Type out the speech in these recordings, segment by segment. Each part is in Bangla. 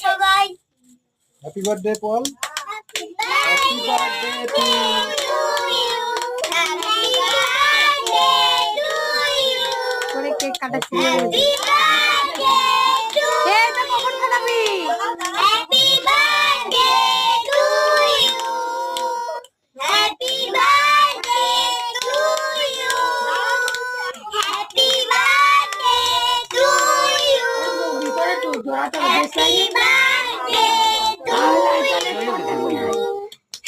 সবাই happy birthday Paul. Happy birthday to করে কেক কাটাচ্ছি। এটা কখন খাবি? Happy birthday to you, happy birthday to you, happy birthday to you, ভিতরে তো জোড়াটা happy birthday to you,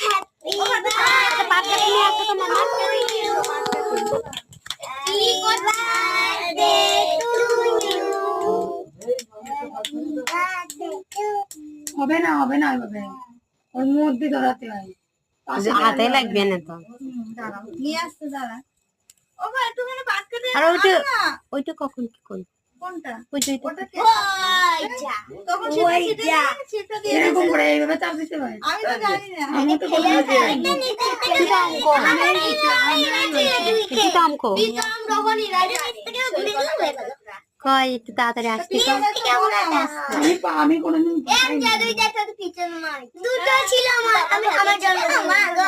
happy birthday to you, happy birthday to you. হবে না ওইভাবে, ওর মধ্যে ধরাতে হয়। হাতে লাগবে না তো। নিয়ে আসতে দাঁড়া। আর ওইটা কখন কি করবো? কোনটা? এরকম করে এইভাবে চাপ দিতে হয়। আমি তো জানি না। আমি তো কয় একটু তাড়াতাড়ি আসতে তো। আমি কোনোদিন দুটো ছিল আমার জন্মদিন।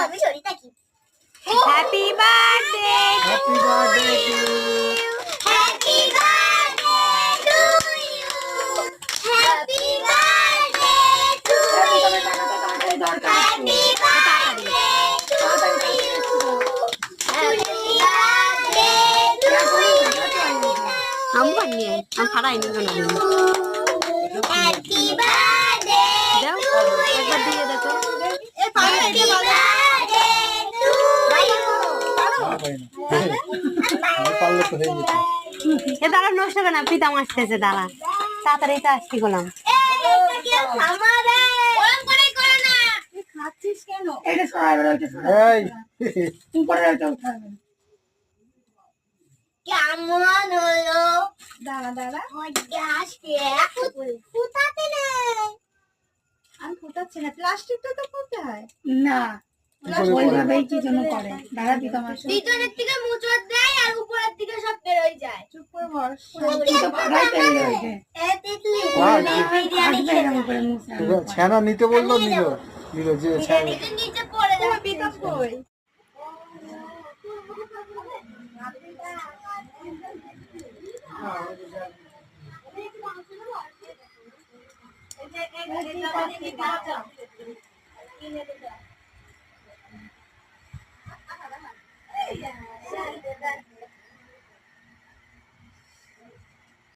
আমি সরি থাকি। Happy birthday. Happy birthday to happy birthday to you, happy birthday to you, happy birthday to you, happy birthday to you, আমি বানিয়ে আমি খারাই নি কোনো দিন। হ্যাপি বার্থডে দাও একবার দিয়ে দেখো। Happy birthday to you. পারলে তো হয়ে যেত। এ দাঁড়া, নষ্ট হবে না, পিতাম আসতেছে, দাঁড়া তাড়াতাড়ি তো আসছি গেলাম। খাচ্ছিস কেন? এটা সরাই বেরো, এটা সরাই। এই উপরে ওটা উঠাবে। কেমন হলো? দাঁড়া। ফুটাতে নেই। আমি ফুটাচ্ছি না, প্লাস্টিকটা তো ফুটতে হয়। না, ওইভাবেই কি জন্য করে? দাঁড়া তুই তোমার ভিতরের থেকে মুচড় দেয় আর উপরের দিকে সব বেরোয় যায়। চুপ করে বস। তুই তো পাড়ায় ফেললে ওইটা। এ তিতলি আসবে এরকম করে মুছে। ছানা নিতে বললো, নিল যে ছানা। নিচে পড়ে যাবে। পিতা কই? এই যে